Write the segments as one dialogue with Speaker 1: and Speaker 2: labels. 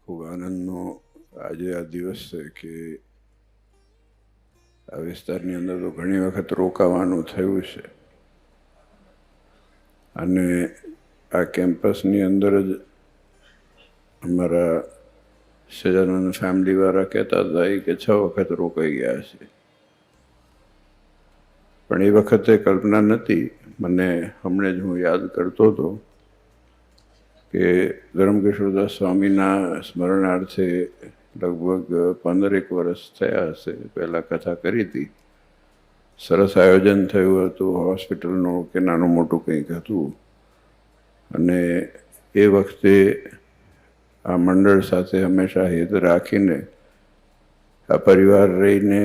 Speaker 1: ખૂબ આનંદનો આજે આ દિવસ છે કે આ વિસ્તારની અંદર તો ઘણી વખત રોકાવાનું થયું છે અને આ કેમ્પસની અંદર જ અમારા સજાનંદ ફેમિલીવાળા કહેતા હતા કે 6 વખત રોકાઈ ગયા છે, પણ એ વખતે કલ્પના નથી. મને હમણાં જ હું યાદ કરતો હતો કે ધર્મકિશોરદાસ સ્વામીના સ્મરણાર્થે લગભગ 15 વર્ષ થયા હશે, પહેલાં કથા કરી હતી. સરસ આયોજન થયું હતું, હોસ્પિટલનું કે નાનું મોટું કંઈક હતું, અને એ વખતે આ મંડળ સાથે હંમેશા હિત રાખીને આ પરિવાર રહીને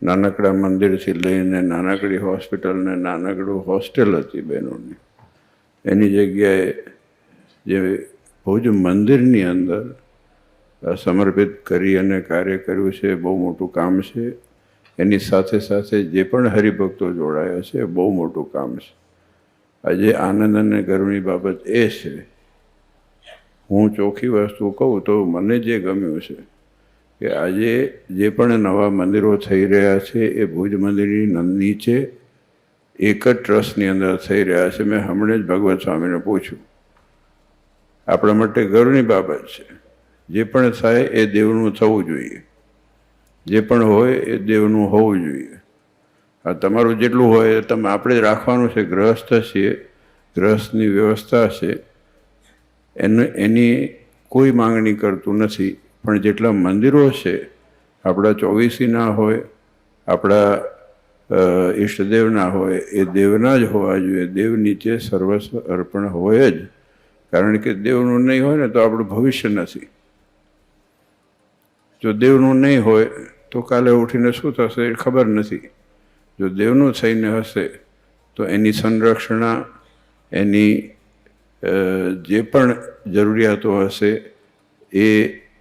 Speaker 1: નાનકડા મંદિરથી લઈને નાનકડી હોસ્પિટલ ને નાનકડું હોસ્ટેલ હતી બહેનોની, એની જગ્યાએ જે ભુજ મંદિરની અંદર સમર્પિત કરી અને કાર્ય કર્યું છે, બહુ મોટું કામ છે. એની સાથે સાથે જે પણ હરિભક્તો જોડાયા છે, બહુ મોટું કામ છે. આજે આનંદ અને ગર્વની બાબત એ છે, હું ચોખ્ખી વસ્તુ કહું તો મને જે ગમ્યું છે કે આજે જે પણ નવા મંદિરો થઈ રહ્યા છે એ ભુજ મંદિરની નીચે એક જ ટ્રસ્ટની અંદર થઈ રહ્યા છે. મેં હમણાં જ ભગવત સ્વામીને પૂછ્યું, આપણા માટે ગર્વની બાબત છે. જે પણ થાય એ દેવનું થવું જોઈએ, જે પણ હોય એ દેવનું હોવું જોઈએ. આ તમારું જેટલું હોય એ આપણે જ રાખવાનું છે. ગ્રહસ્થ છીએ, ગ્રહસ્થની વ્યવસ્થા છે, એની કોઈ માંગણી કરતું નથી. પણ જેટલા મંદિરો છે, આપણા 24ના હોય, આપણા ઈષ્ટદેવના હોય, એ દેવના જ હોવા જોઈએ. દેવ નીચે સર્વસ્વ અર્પણ હોય જ, કારણ કે દેવનું નહીં હોય ને તો આપણું ભવિષ્ય નથી. જો દેવનું નહીં હોય તો કાલે ઉઠીને શું થશે એ ખબર નથી. જો દેવનું થઈને હશે તો એની સંરક્ષણા, એની જે પણ જરૂરિયાતો હશે એ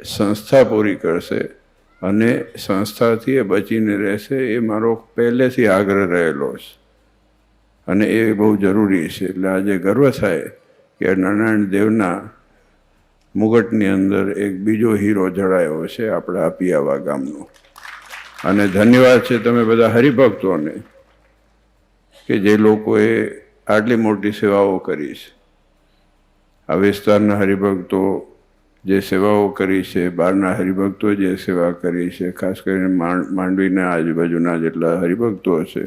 Speaker 1: સંસ્થા પૂરી કરશે અને સંસ્થાથી એ બચીને રહેશે. એ મારો પહેલેથી આગ્રહ રહેલો છે અને એ બહુ જરૂરી છે. એટલે આજે ગર્વ થાય કે નારાયણ દેવના મુગટની અંદર એક બીજો હીરો જડાયો છે, આપણા પિયાવા ગામનો. અને ધન્યવાદ છે તમે બધા હરિભક્તોને કે જે લોકોએ આટલી મોટી સેવાઓ કરી છે. આ વિસ્તારના હરિભક્તો જે સેવાઓ કરી છે, બહારના હરિભક્તો જે સેવા કરી છે, ખાસ કરીને માંડવીના આજુબાજુના જેટલા હરિભક્તો છે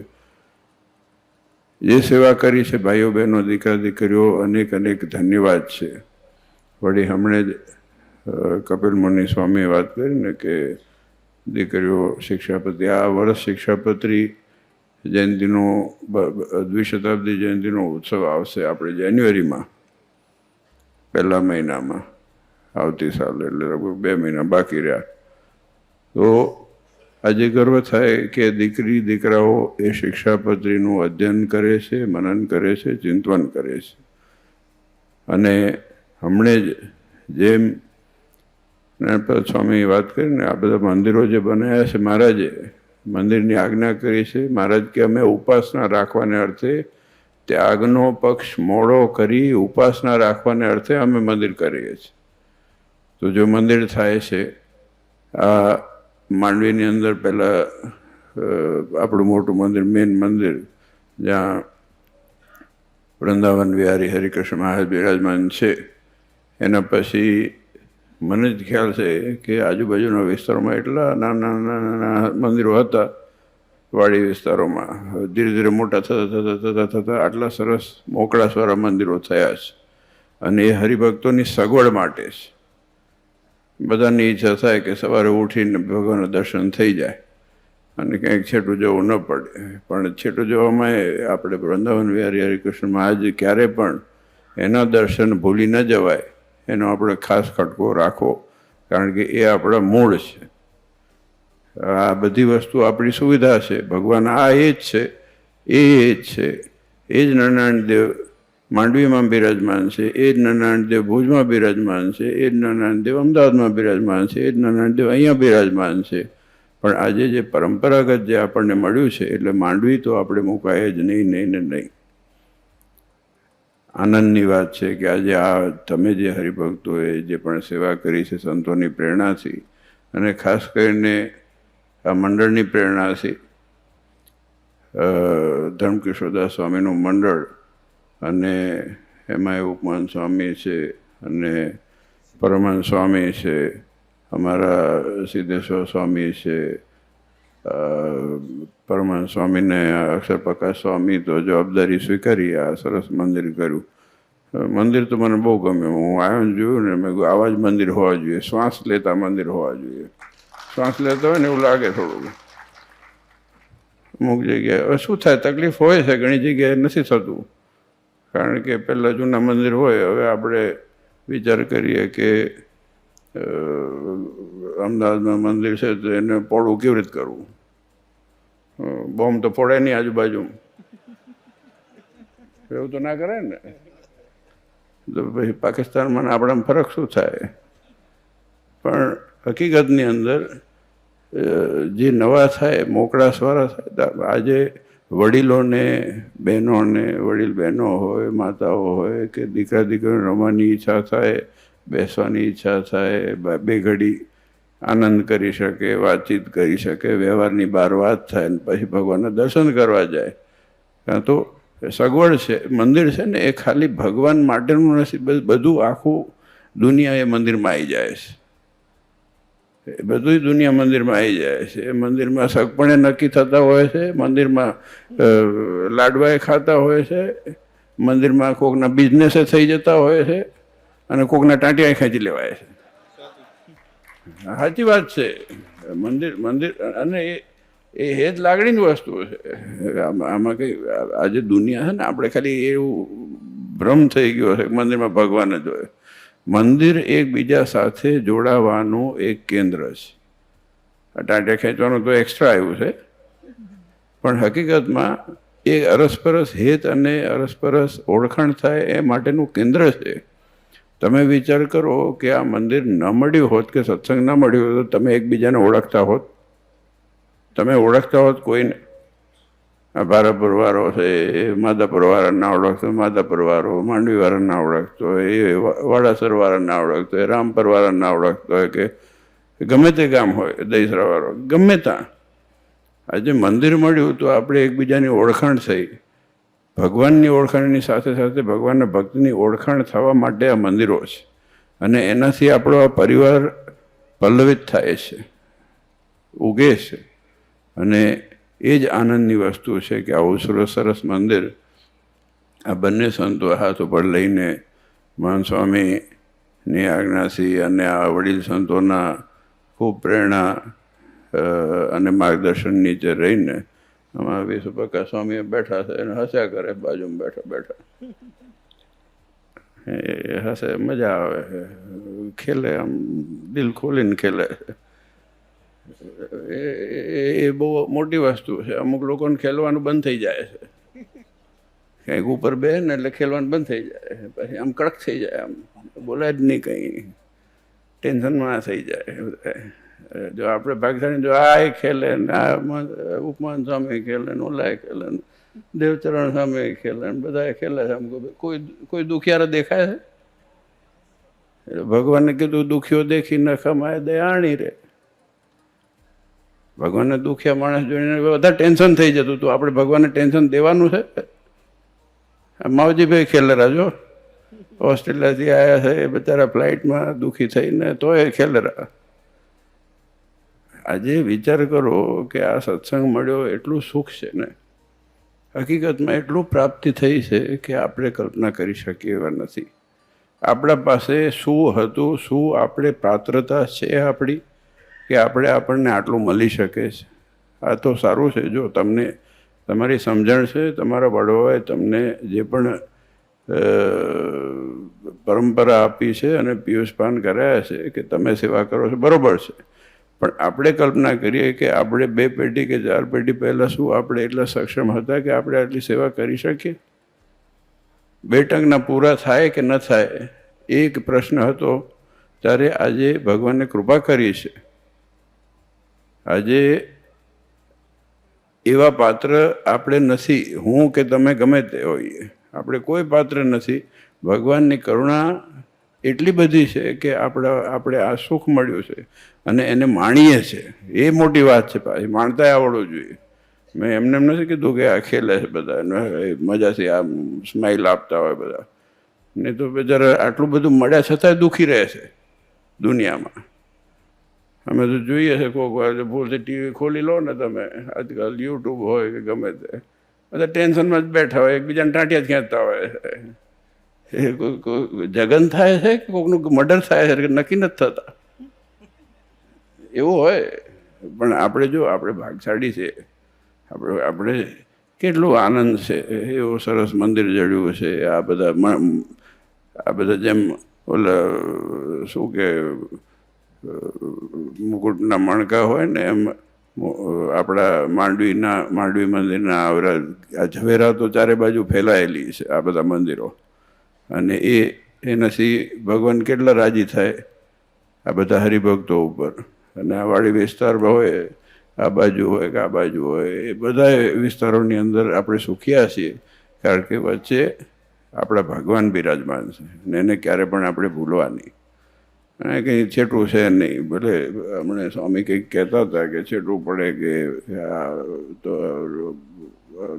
Speaker 1: જે સેવા કરી છે, ભાઈઓ બહેનો દીકરા દીકરીઓ, અનેક અનેક ધન્યવાદ છે. વળી હમણે જ કપિલ મુનિ સ્વામીએ વાત કરીને કે દીકરીઓ શિક્ષાપત્રી, આ વર્ષ શિક્ષાપત્રી જયંતિનો દ્વિશતાબ્દી જયંતિનો ઉત્સવ આવશે આપણે જાન્યુઆરીમાં, પહેલા મહિનામાં, આવતી સાલે, એટલે લગભગ 2 મહિના બાકી રહ્યા. તો આજે ગર્વ થાય કે દીકરી દીકરાઓ એ શિક્ષાપત્રીનું અધ્યયન કરે છે, મનન કરે છે, ચિંતન કરે છે. અને હમણે જ જેમ નારાયણ સ્વામી વાત કરીને આ બધા મંદિરો જે બનાવ્યા છે, મહારાજે મંદિરની આજ્ઞા કરી છે. મહારાજ કે અમે ઉપાસના રાખવાને અર્થે ત્યાગનો પક્ષ મોડો કરી ઉપાસના રાખવાને અર્થે અમે મંદિર કરીએ છીએ. તો જો મંદિર થાય છે, આ માંડવીની અંદર પહેલાં આપણું મોટું મંદિર, મેન મંદિર, જ્યાં વૃંદાવન વિહારી હરિકૃષ્ણ મહારાજ બિરાજમાન છે, એના પછી મને જ ખ્યાલ છે કે આજુબાજુના વિસ્તારોમાં એટલા નાના નાના મંદિરો હતા વાડી વિસ્તારોમાં. ધીરે ધીરે મોટા થતા આટલા સરસ મોકળાસવાળા મંદિરો થયા છે. અને એ હરિભક્તોની સગવડ માટે છે. બધાની ઈચ્છા થાય કે સવારે ઉઠીને ભગવાનના દર્શન થઈ જાય અને ક્યાંક છેટું જવું ન પડે. પણ છેટું જવામાં આપણે વૃંદાવન વિહારી હરિકૃષ્ણ મહારાજ ક્યારે પણ એના દર્શન ભૂલી ન જવાય, એનો આપણે ખાસ ખટકો રાખવો, કારણ કે એ આપણા મૂળ છે. આ બધી વસ્તુ આપણી સુવિધા છે. ભગવાન આ એ જ છે, એ જ છે, એ જ નારાયણ દેવ માંડવીમાં બિરાજમાન છે, એ જ નારાયણ દેવ ભુજમાં બિરાજમાન છે, એ જ નારાયણ દેવ અમદાવાદમાં બિરાજમાન છે, એ જ નારાયણ દેવ અહીંયા બિરાજમાન છે. પણ આજે જે પરંપરાગત જે આપણને મળ્યું છે, એટલે માંડવી તો આપણે મુકાય જ નહીં, નહીં ને નહીં. આનંદની વાત છે કે આજે આ તમે જે હરિભક્તોએ જે પણ સેવા કરી છે સંતોની પ્રેરણાથી અને ખાસ કરીને આ મંડળની પ્રેરણાથી ધર્મકિશોરદાસ સ્વામીનું મંડળ અને એમાં ઉપમાન સ્વામી છે અને પરમાનંદ સ્વામી છે, અમારા સિદ્ધેશ્વર સ્વામી છે, પરમાનંદ સ્વામીને અક્ષર પ્રકાશ સ્વામી તો જવાબદારી સ્વીકારી, આ સરસ મંદિર કર્યું. મંદિર તો મને બહુ ગમ્યું. હું આવ્યો ને જોયું ને મેં આવા જ મંદિર હોવા જોઈએ, શ્વાસ લેતા મંદિર હોવા જોઈએ. શ્વાસ લેતા હોય ને એવું લાગે થોડું. અમુક જગ્યાએ હવે શું થાય, તકલીફ હોય છે, ઘણી જગ્યાએ નથી થતું. કારણ કે પહેલાં જૂના મંદિર હોય, હવે આપણે વિચાર કરીએ કે અમદાવાદમાં મંદિર છે તો એને પોળું કેવી રીતે કરવું. બોમ્બ તો પડે નહીં આજુબાજુ, એવું તો ના કરે ને. તો પછી પાકિસ્તાનમાં આપણામાં ફરક શું થાય. પણ હકીકતની અંદર જે નવા થાય, મોકળાશવાળા થાય, આજે વડીલોને, બહેનોને, વડીલ બહેનો હોય, માતાઓ હોય કે દીકરા દીકરીને રમવાની ઈચ્છા થાય, બેસવાની ઈચ્છા થાય, બે ઘડી આનંદ કરી શકે, વાતચીત કરી શકે, વ્યવહારની બહાર વાત થાય ને પછી ભગવાનના દર્શન કરવા જાય. કાં તો સગવડ છે, મંદિર છે ને એ ખાલી ભગવાન માટેનું નથી, બધું આખું દુનિયા એ મંદિરમાં આવી જાય છે. એ બધું દુનિયા મંદિરમાં આવી જાય છે. એ મંદિરમાં સગપણે નક્કી થતા હોય છે, મંદિરમાં લાડવાએ ખાતા હોય છે, મંદિરમાં કોકના બિઝનેસે થઈ જતા હોય છે અને કોકના ટાંટિયા ખેંચી લેવાય છે. સાચી વાત છે. મંદિર અને એ હેત લાગણીની વસ્તુ છે. આમાં કંઈ આજે દુનિયા છે ને, આપણે ખાલી એવું ભ્રમ થઈ ગયો છે મંદિરમાં ભગવાન જ હોય. મંદિર એકબીજા સાથે જોડાવાનું એક કેન્દ્ર છે. ટાંટિયા ખેંચવાનું તો એક્સ્ટ્રા આવ્યું છે, પણ હકીકતમાં એ અરસપરસ હેત અને અરસપરસ ઓળખાણ થાય એ માટેનું કેન્દ્ર છે. તમે વિચાર કરો કે આ મંદિર ન મળ્યું હોત કે સત્સંગ ન મળ્યું હોત તો તમે એકબીજાને ઓળખતા હોત? તમે ઓળખતા હોત કોઈને? આ ભારપુરવાળો છે એ માધાપુરવાળા ના ઓળખતો, માધાપુરવાળો માંડવીવાળા ના ઓળખતો હોય, એ વાડાસરવાળા ના ઓળખતો હોય, રામપરવાળા ના ઓળખતો હોય, કે ગમે તે ગામ હોય, દહીસરાવાળો, ગમે ત્યાં. આજે મંદિર મળ્યું તો આપણે એકબીજાની ઓળખાણ થઈ. ભગવાનની ઓળખાણની સાથે સાથે ભગવાનના ભક્તની ઓળખાણ થવા માટે આ મંદિરો છે. અને એનાથી આપણો આ પરિવાર પલ્લવિત થાય છે, ઉગે છે. અને એ જ આનંદની વસ્તુ છે કે આવું સરસ મંદિર આ બંને સંતો હાથ ઉપર લઈને મહાન સ્વામીની આજ્ઞાથી અને આ વડીલ સંતોના ખૂબ પ્રેરણા અને માર્ગદર્શન નીચે રહીને અમારા વિશ્વપ્રકાશ સ્વામી બેઠા છે અને હસ્યા કરે બાજુમાં બેઠા બેઠા. એ હસે, મજા આવે, ખેલે, આમ દિલ ખોલીને ખેલે. એ બહુ મોટી વસ્તુ છે. અમુક લોકોને ખેલવાનું બંધ થઈ જાય છે, કંઈક ઉપર બે ને એટલે ખેલવાનું બંધ થઈ જાય, પછી આમ કડક થઈ જાય, આમ બોલાય જ નહીં, કંઈ ટેન્શનમાં થઈ જાય. જો આપણે ભાગશાળી, જો આ ખેલે ને આ ઉપમાન સ્વામી ખેલે ને ઓલા ખેલે ને દેવચરણ સ્વામી ખેલે ને બધા ખેલે છે, કોઈ દુખિયારા દેખાય છે? એટલે ભગવાને કીધું દુખીઓ દેખી ન ખમાય દયાણી રે. ભગવાનને દુખિયા માણસ જોઈને બધા ટેન્શન થઈ જતું હતું. આપણે ભગવાનને ટેન્શન દેવાનું છે? માવજીભાઈ ખેલેરા જો ઓસ્ટ્રેલિયાથી આવ્યા છે, એ બચારા ફ્લાઇટમાં દુઃખી થઈને તો એ ખેલેરા. આજે વિચાર કરો કે આ સત્સંગ મળ્યો, એટલું સુખ છે ને, હકીકતમાં એટલું પ્રાપ્તિ થઈ છે કે આપણે કલ્પના કરી શકીએ એવા નથી. આપણા પાસે શું હતું, શું આપણે પાત્રતા છે આપણી કે આપણને આટલું મળી શકે છે. આ તો સારું છે. જો તમને તમારી સમજણ છે, તમારા વડવાએ તમને જે પણ પરંપરા આપી છે અને પિયુષપાન કરાયા છે કે તમે સેવા કરો છો, બરાબર છે. પણ આપણે કલ્પના કરીએ કે આપણે 2 પેઢી કે 4 પેઢી પહેલાં શું આપણે એટલા સક્ષમ હતા કે આપણે આટલી સેવા કરી શકીએ? 2 ટંકના પૂરા થાય કે ન થાય એક પ્રશ્ન હતો. ત્યારે આજે ભગવાનને કૃપા કરી છે. આજે એવા પાત્ર આપણે નથી, હું કે તમે ગમે તે હોઈએ, આપણે કોઈ પાત્ર નથી. ભગવાનની કરુણા એટલી બધી છે કે આપણે આ સુખ મળ્યું છે અને એને માણીએ છે, એ મોટી વાત છે. પાછી માણતાય આવડવું જોઈએ. મેં એમને એમ નથી કીધું કે આ ખેલે છે બધા મજાથી આ સ્માઇલ આપતા હોય બધા, નહીં તો બિચારા આટલું બધું મળ્યા છતાંય દુઃખી રહે છે દુનિયામાં. અમે તો જોઈએ છે કોઈક વાર ભૂલથી ટીવી ખોલી લો ને તમે, આજકાલ યુટ્યુબ હોય કે ગમે તે, બધા ટેન્શનમાં જ બેઠા હોય, એકબીજાને ટાંટિયા જ ખેંચતા હોય. એ જગન થાય છે કે કોઈકનું મર્ડર થાય છે નક્કી નથી થતા, એવું હોય. પણ આપણે જો આપણે ભાગશાળી છે, આપણે કેટલું આનંદ છે. એવું સરસ મંદિર જડ્યું છે. આ બધા જેમ ઓલા શું કે મુકુટના મણકા હોય ને, એમ આપણા માંડવી મંદિરના આ ઝવેરાતો ચારે બાજુ ફેલાયેલી છે, આ બધા મંદિરો. અને એનાથી ભગવાન કેટલા રાજી થાય આ બધા હરિભક્તો ઉપર. અને આ વાડી વિસ્તારમાં હોય, આ બાજુ હોય કે આ બાજુ હોય, એ બધા વિસ્તારોની અંદર આપણે સુખિયા છીએ, કારણ કે વચ્ચે આપણા ભગવાન બિરાજમાન છે અને એને ક્યારે પણ આપણે ભૂલવા નહીં. અને કંઈ છેટું છે નહીં. ભલે હમણાં સ્વામી કંઈક કહેતા હતા કે છેટું પડે કે તો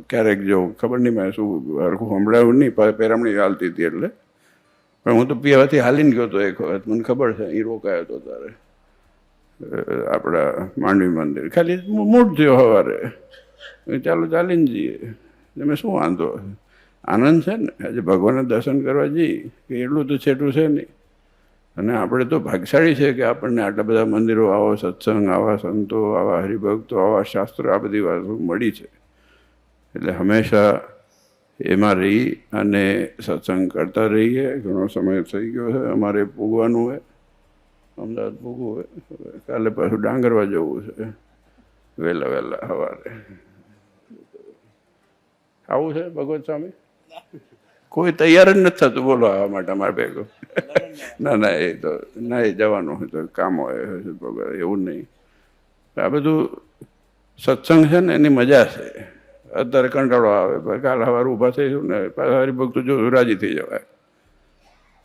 Speaker 1: ક્યારેક જો ખબર નહીં, મેં શું હરખું સંભળાયું નહીં, પેરામણી હાલતી હતી એટલે. પણ હું તો પીવાથી હાલીને ગયો હતો એક વખત, મને ખબર છે. અહીં રોકાયો હતો તારે આપણા માંડવી મંદિર, ખાલી મૂડ થયો સવારે, ચાલો ચાલીને જઈએ. મેં શું વાંધો, આનંદ છે ને. આજે ભગવાનના દર્શન કરવા જઈએ કે એટલું તો છેટું છે નહીં. અને આપણે તો ભાગશાળી છે કે આપણને આટલા બધા મંદિરો, આવો સત્સંગ, આવા સંતો, આવા હરિભક્તો, આવા શાસ્ત્રો, આ બધી વાતો મળી છે. એટલે હંમેશા એમાં રહી અને સત્સંગ કરતા રહીએ. ઘણો સમય થઈ ગયો છે, અમારે પૂગવાનું હોય, અમદાવાદ પૂગવું હોય. કાલે પાછું ડાંગરવા જવું છે વહેલા સવારે. આવું છે ભગવત સ્વામી? કોઈ તૈયાર જ નથી થતું બોલો આવવા માટે અમારે ભેગો. ના એ તો ના, એ જવાનું હોય તો કામ હોય, એવું નહીં. આ બધું સત્સંગ છે ને એની મજા છે. અત્યારે કંટાળો આવે, કાલ સવારે ઊભા થઈશું ને પાછા હરિભક્તો જો રાજી થઈ જવાય.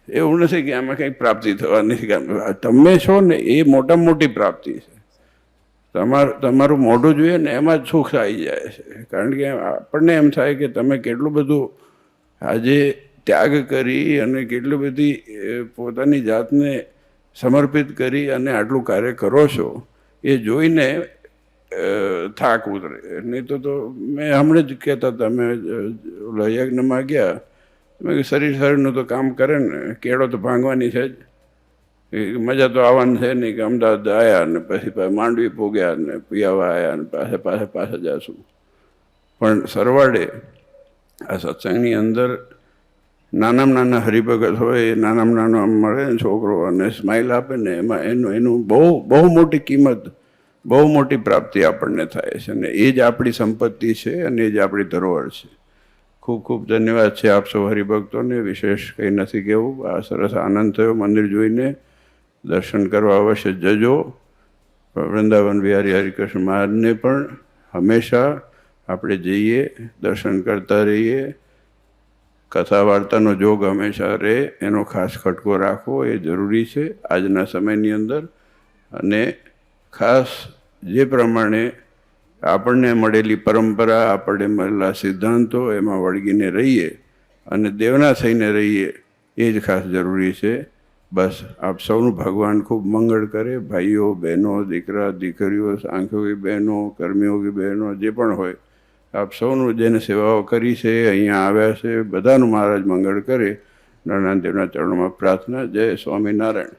Speaker 1: એવું નથી કે આમાં કંઈક પ્રાપ્તિ થવાની. તમે છો ને એ મોટામાં મોટી પ્રાપ્તિ છે. તમારું મોઢું જોઈએ ને એમાં જ સુખ આવી જાય છે. કારણ કે આપણને એમ થાય કે તમે કેટલું બધું આજે ત્યાગ કરી અને કેટલી બધી પોતાની જાતને સમર્પિત કરી અને આટલું કાર્ય કરો છો, એ જોઈને થાક ઉતરે. નહીં તો મેં હમણાં જ કહેતા હતા, મેં ઓલા યજ્ઞમાં ગયા, મેં શરીરનું તો કામ કરે ને, કેળો તો ભાંગવાની છે જ. મજા તો આવવાની છે નહીં કે અમદાવાદ આવ્યા ને પછી માંડવી પોગ્યા ને પિયાવા આવ્યા ને પાછા જશું. પણ સરવાળે આ સત્સંગની અંદર નાનામાં નાના હરિભગત હોય, એ નાનામાં નાનો મળે ને છોકરો અને સ્માઇલ આપે ને, એમાં એનું બહુ મોટી કિંમત, બહુ મોટી પ્રાપ્તિ આપણને થાય છે. અને એ જ આપણી સંપત્તિ છે અને એ જ આપણી ધરોહર છે. ખૂબ ખૂબ ધન્યવાદ છે આપ સૌ હરિભક્તોને. વિશેષ કંઈ નથી કહેવું. આ સરસ આનંદ થયો મંદિર જોઈને. દર્શન કરવા અવશ્ય જજો. વૃંદાવન વિહારી હરિકૃષ્ણ મહારાજને પણ હંમેશા આપણે જઈએ, દર્શન કરતા રહીએ. કથા વાર્તાનો જોગ હંમેશા રહે, એનો ખાસ ખટકો રાખવો એ જરૂરી છે આજના સમયની અંદર. અને ખાસ જે પ્રમાણે આપણને મળેલી પરંપરા, આપણને મળેલા સિદ્ધાંતો, એમાં વળગીને રહીએ અને દેવના થઈને રહીએ, એ જ ખાસ જરૂરી છે. બસ આપ સૌનું ભગવાન ખૂબ મંગળ કરે. ભાઈઓ, બહેનો, દીકરા, દીકરીઓ, સાંખ્યોગી બહેનો, કર્મયોગી બહેનો, જે પણ હોય, આપ સૌનું જેને સેવાઓ કરી છે, અહીંયા આવ્યા છે, બધાનું મહારાજ મંગળ કરે. નારાયણ દેવના ચરણોમાં પ્રાર્થના. જય સ્વામિનારાયણ.